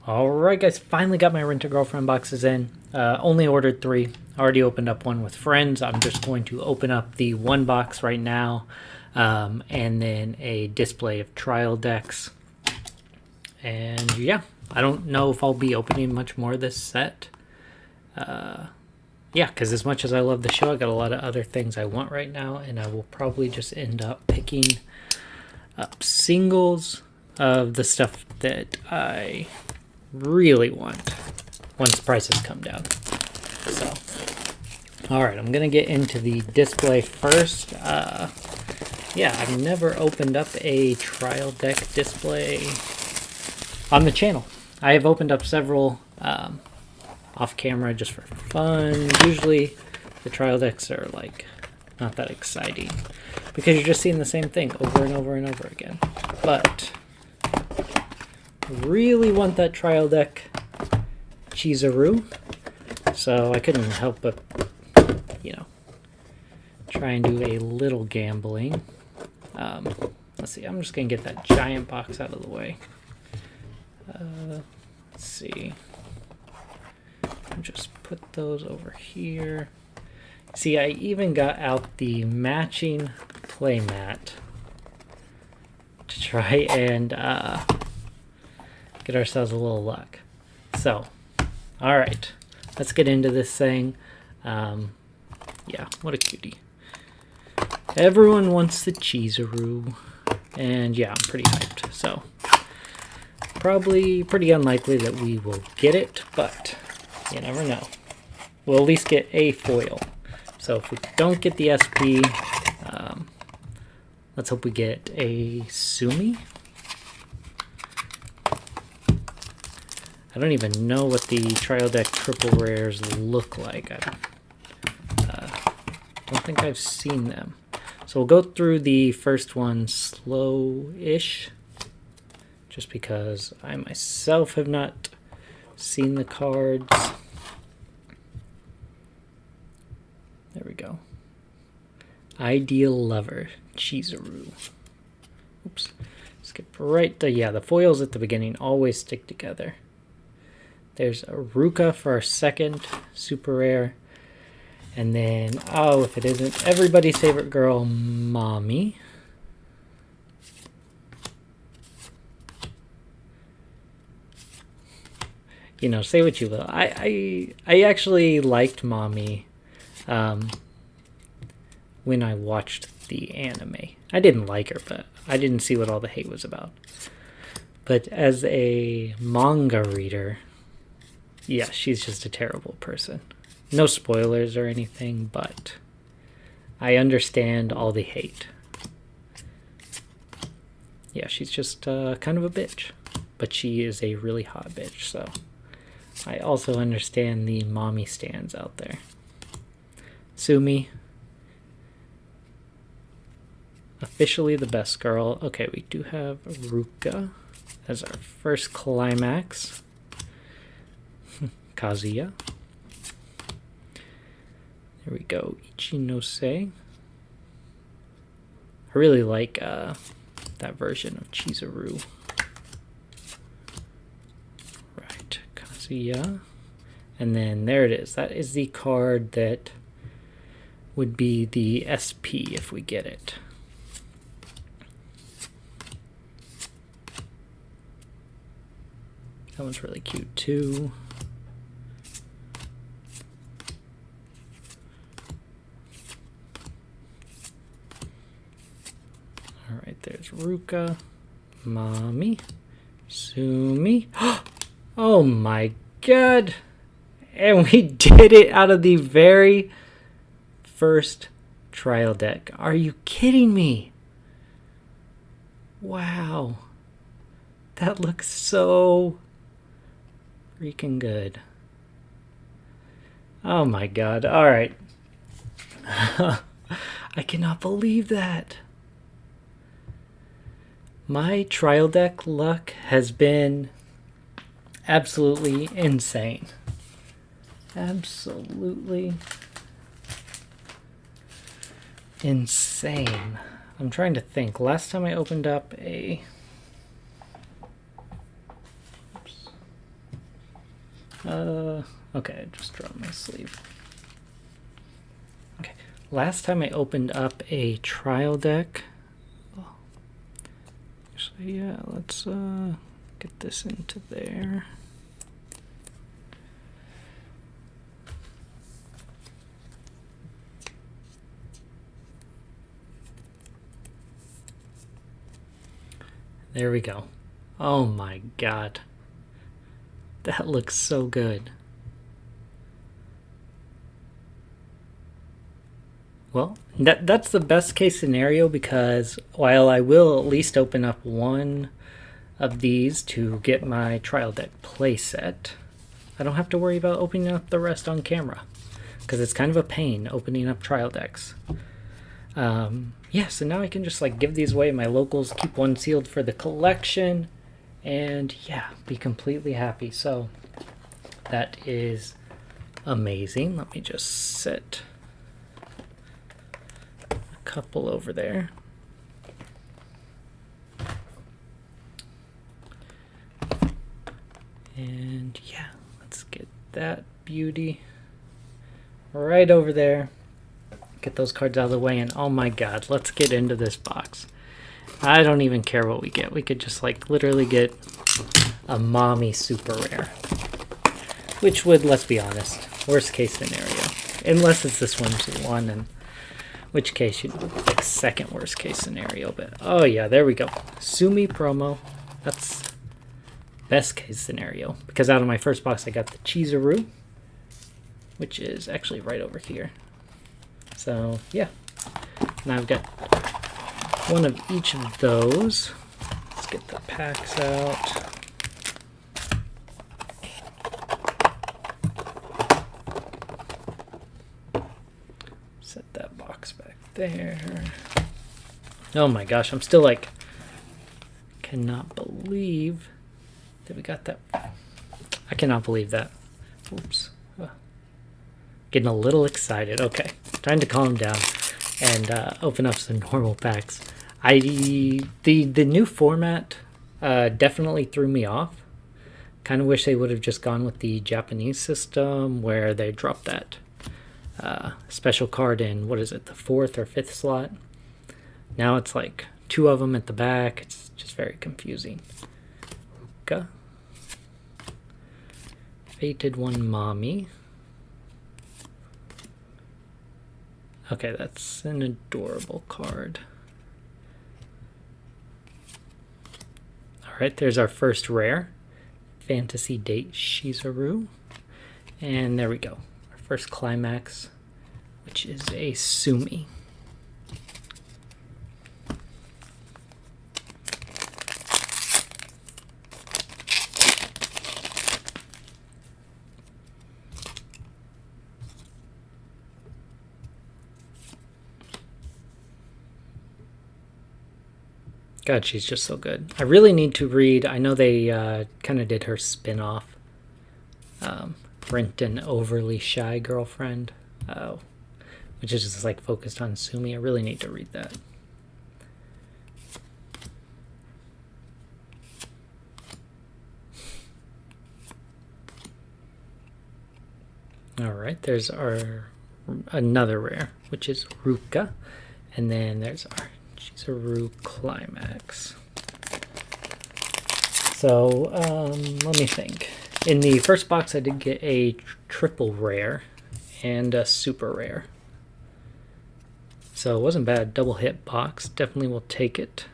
Alright guys, finally got my Rent-A-Girlfriend boxes in. Only ordered 3. Already opened up one with friends. I'm just going to open up the one box right now. And then a display of trial decks. And yeah, I don't know if I'll be opening much more of this set. Yeah, because as much as I love the show, I got a lot of other things I want right now. And I will probably just end up picking up singles of the stuff that I really want once prices come down. So, all right, I'm gonna get into the display first. Yeah, I've never opened up a trial deck display on the channel. I have opened up several off camera just for fun. Usually the trial decks are like not that exciting because you're just seeing the same thing over and over and over again. But really want that trial deck Chizuru, so I couldn't help but, try and do a little gambling. Let's see, I'm just gonna get that giant box out of the way. Let's see, just put those over here. See, I even got out the matching playmat to try and get ourselves a little luck. So, all right, let's get into this thing. Yeah, what a cutie. Everyone wants the Chizuru, and yeah, I'm pretty hyped. So, probably pretty unlikely that we will get it, but you never know. We'll at least get a foil. So if we don't get the SP, let's hope we get a Sumi. I don't even know what the trial deck triple rares look like. I don't think I've seen them. So we'll go through the first one slow-ish, just because I myself have not seen the cards. There we go. Ideal Lover, Chizuru. Oops. Skip right to, yeah, the foils at the beginning always stick together. There's a Ruka for our second super rare. And then, oh, if it isn't, everybody's favorite girl, Mommy. You know, say what you will. I actually liked Mommy when I watched the anime. I didn't like her, but I didn't see what all the hate was about. But as a manga reader, yeah, she's just a terrible person. No spoilers or anything, but I understand all the hate. Yeah, she's just kind of a bitch. But she is a really hot bitch, so I also understand the mommy stands out there. Sumi. Officially the best girl. Okay, we do have Ruka as our first climax. Kazuya. There we go. Ichinose. I really like that version of Chizuru. Right, Kazuya. And then there it is. That is the card that would be the SP if we get it. That one's really cute too. Alright, there's Ruka, Mommy, Sumi. Oh my god! And we did it out of the very first trial deck. Are you kidding me? Wow. That looks so freaking good. Oh my god. Alright. I cannot believe that. My trial deck luck has been absolutely insane. Absolutely insane. I'm trying to think. Last time I opened up a... Oops. Okay, I just dropped my sleeve. Okay, last time I opened up a trial deck. Actually, yeah, let's get this into there. There we go. Oh my god. That looks so good. Well, that's the best case scenario, because while I will at least open up one of these to get my trial deck playset, I don't have to worry about opening up the rest on camera, because it's kind of a pain opening up trial decks. Yeah, so now I can just like give these away at my locals, keep one sealed for the collection, and yeah, be completely happy. So that is amazing. Let me just set a couple over there. And yeah, let's get that beauty right over there. Get those cards out of the way, and oh my god, let's get into this box. I don't even care what we get. We could just like literally get a mommy super rare, which would, let's be honest, worst case scenario, unless it's this one, in which case you'd like second worst case scenario. But oh yeah, there we go. Sumi promo. That's best case scenario, because out of my first box I got the Chizuru, which is actually right over here. So yeah, now I've got one of each of those. Let's get the packs out. Set that box back there. Oh my gosh, I'm still like, cannot believe that we got that. I cannot believe that. Oops. Getting a little excited. Okay, time to calm down and open up some normal packs. The new format definitely threw me off. Kind of wish they would have just gone with the Japanese system where they dropped that special card in, what is it, the 4th or 5th slot. Now it's like 2 of them at the back. It's just very confusing. Okay. Fated One Mommy. Okay, that's an adorable card. Alright, there's our first rare. Fantasy Date Chizuru. And there we go. Our first climax, which is a Sumi. God, she's just so good. I really need to read. I know they kind of did her spin-off, Rent an Overly Shy Girlfriend, which is just like focused on Sumi. I really need to read that. All right, there's our another rare, which is Ruka, and then there's our Chizuru Climax. So let me think. In the first box I did get a triple rare and a super rare, so it wasn't bad. Double hit box, definitely will take it.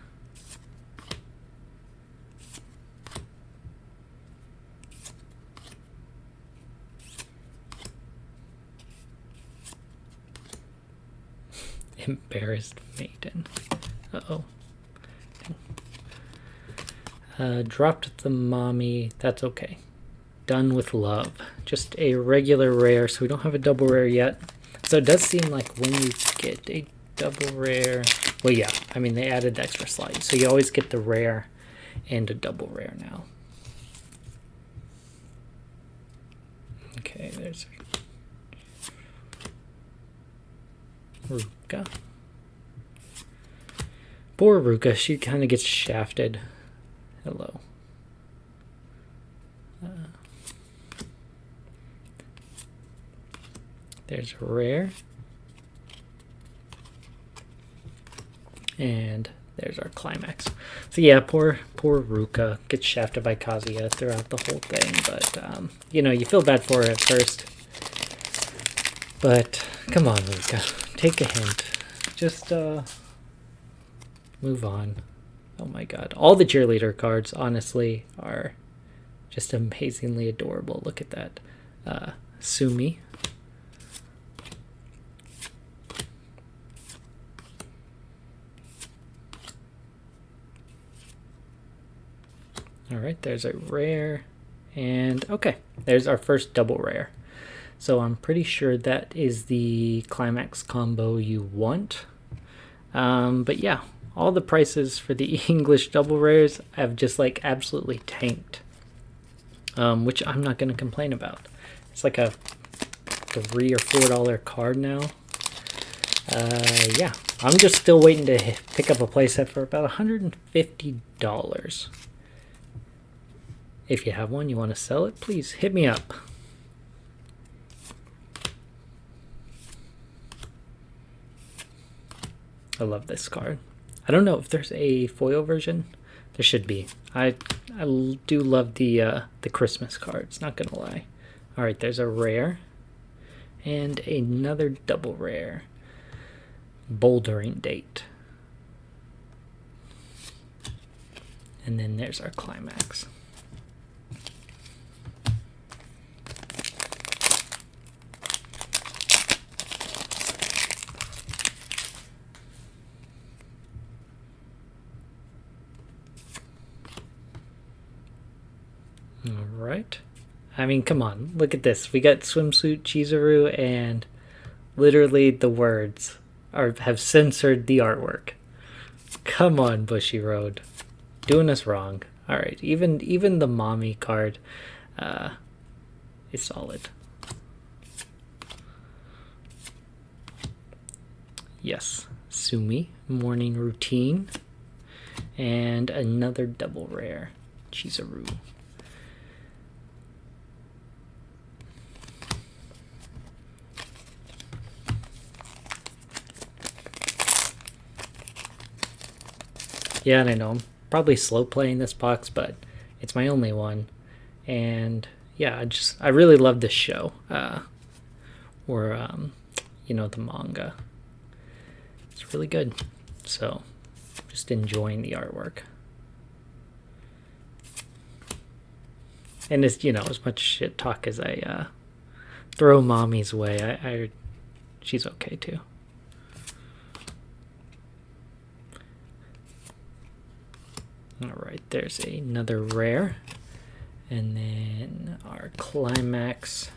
Embarrassed Maiden. Uh-oh. Dropped the mommy. That's okay. Done with Love. Just a regular rare, so we don't have a double rare yet. So it does seem like when you get a double rare... Well, yeah. I mean, they added the extra slide. So you always get the rare and a double rare now. Okay, there's... Ruka. Poor Ruka, she kind of gets shafted. Hello. There's a rare. And there's our climax. So yeah, poor Ruka gets shafted by Kazuya throughout the whole thing. But, you know, you feel bad for her at first. But, come on, Ruka. Take a hint. Just, move on. Oh my god. All the cheerleader cards, honestly, are just amazingly adorable. Look at that. Sumi. Alright, there's a rare. And, okay, there's our first double rare. So I'm pretty sure that is the climax combo you want. But yeah, all the prices for the English double rares have just like absolutely tanked. Which I'm not going to complain about. It's like a $3 or $4 card now. Yeah, I'm just still waiting to pick up a playset for about $150. If you have one, you want to sell it, please hit me up. I love this card. I don't know if there's a foil version. There should be. I do love the Christmas cards, not gonna lie. Alright, there's a rare. And another double rare. Bouldering date. And then there's our climax. Alright. I mean, come on. Look at this. We got Swimsuit Chizuru and literally the words have censored the artwork. Come on, Bushy Road. Doing us wrong. Alright. Even the mommy card is solid. Yes. Sumi. Morning routine. And another double rare. Chizuru. Yeah, and I know I'm probably slow playing this box, but it's my only one. And yeah, I really love this show. Or you know, the manga. It's really good. So just enjoying the artwork. And as you know, as much shit talk as I throw mommy's way, she's okay too. Alright, there's another rare. And then our climax.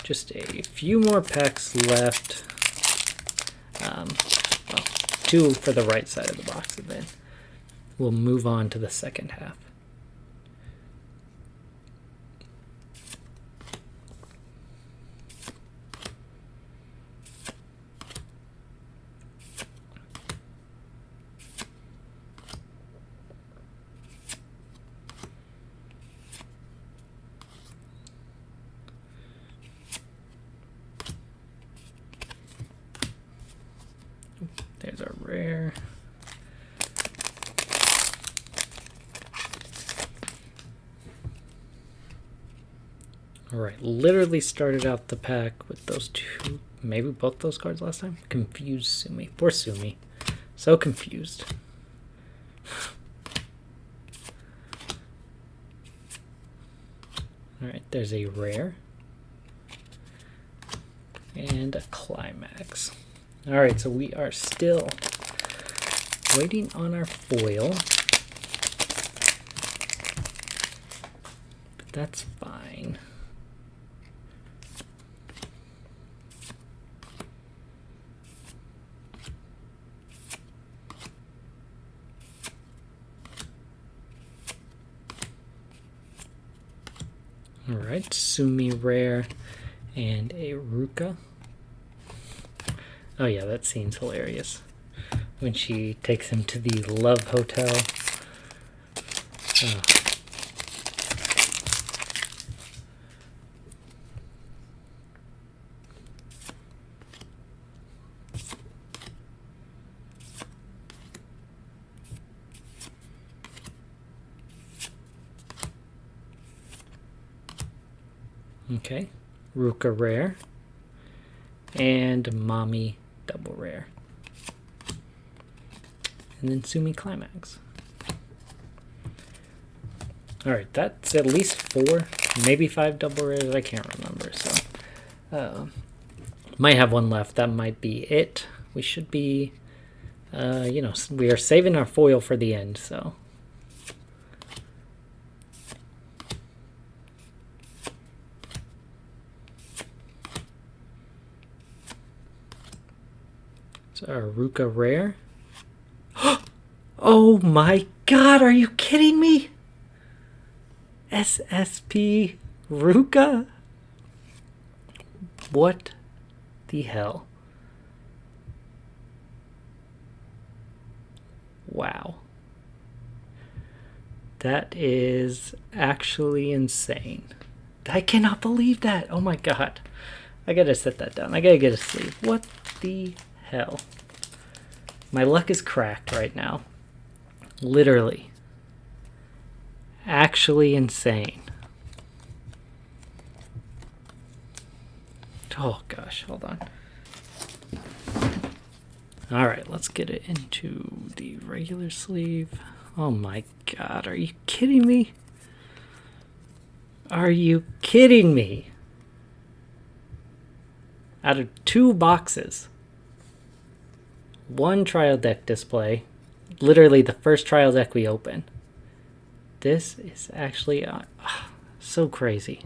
Just a few more packs left. Well, 2 for the right side of the box, and then we'll move on to the second half. There's our rare. Alright, literally started out the pack with those 2, maybe both those cards last time. Confused Sumi. Poor Sumi. So confused. Alright, there's a rare. And a climax. Alright, so we are still waiting on our foil. But that's fine. Alright, Sumi rare and a Ruka. Oh yeah, that scene's hilarious. When she takes him to the Love Hotel. Oh. Okay. Ruka rare. And Mommy double rare. And then Sumi Climax. Alright, that's at least 4, maybe 5 double rares. I can't remember. So, might have one left. That might be it. We should be, you know, we are saving our foil for the end. So, our Ruka rare. Oh my god, are you kidding me? SSP Ruka? What the hell? Wow. That is actually insane. I cannot believe that. Oh my god. I gotta set that down. I gotta get a sleeve. What the hell? My luck is cracked right now. Literally. Actually insane. Oh gosh, hold on. Alright, let's get it into the regular sleeve. Oh my god, are you kidding me? Are you kidding me? Out of 2 boxes, 1 trial deck display, literally the first trial deck we open. This is actually so crazy.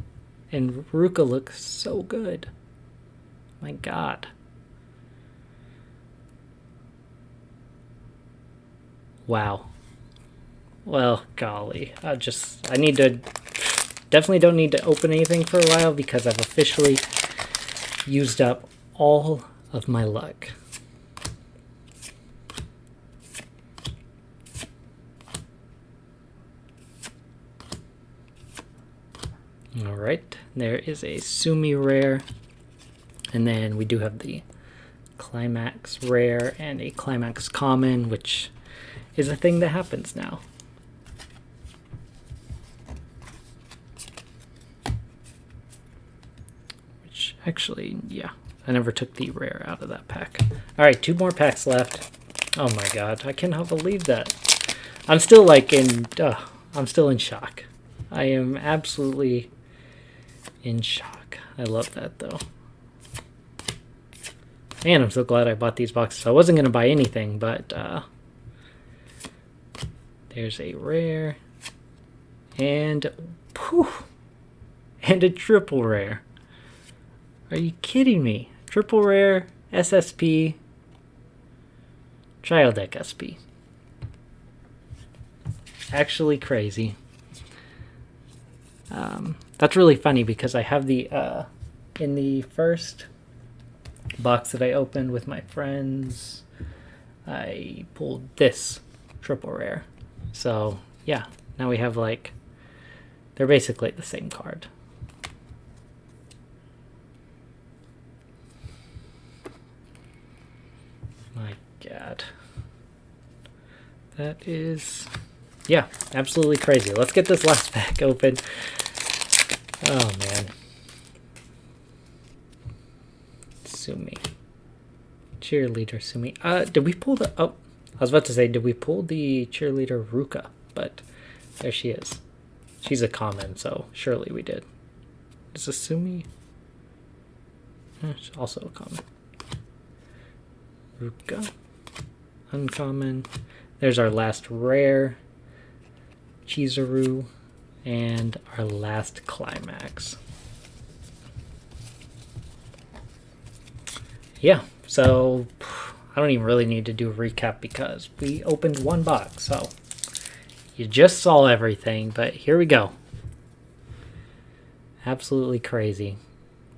And Ruka looks so good. My god. Wow. Well, golly. I need to, definitely don't need to open anything for a while because I've officially used up all of my luck. Alright, there is a Sumi rare, and then we do have the Climax rare and a Climax common, which is a thing that happens now. Which actually, yeah, I never took the rare out of that pack. Alright, 2 more packs left. Oh my god, I cannot believe that. I'm still like I'm still in shock. I am absolutely in shock. I love that though. And I'm so glad I bought these boxes. I wasn't going to buy anything, but there's a rare and a triple rare. Are you kidding me? Triple rare, SSP, trial deck SP. Actually crazy. That's really funny because I have the in the first box that I opened with my friends, I pulled this triple rare. So yeah, now we have like, they're basically the same card. My god. That is, yeah, absolutely crazy. Let's get this last pack open. Oh man. Sumi. Cheerleader Sumi. Did we pull the, oh, I was about to say, did we pull the cheerleader Ruka? But there she is. She's a common, so surely we did. Is this Sumi? She's also a common. Ruka. Uncommon. There's our last rare. Chizuru. And our last Climax. Yeah, so I don't even really need to do a recap because we opened 1 box. So you just saw everything, but here we go. Absolutely crazy.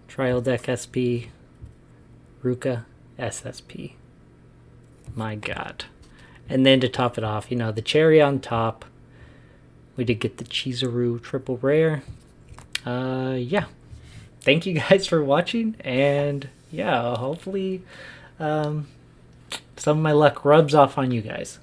Trial deck SP, Ruka SSP. My god. And then to top it off, you know, the cherry on top, we did get the Chizuru triple rare. Yeah. Thank you guys for watching, and yeah, hopefully some of my luck rubs off on you guys.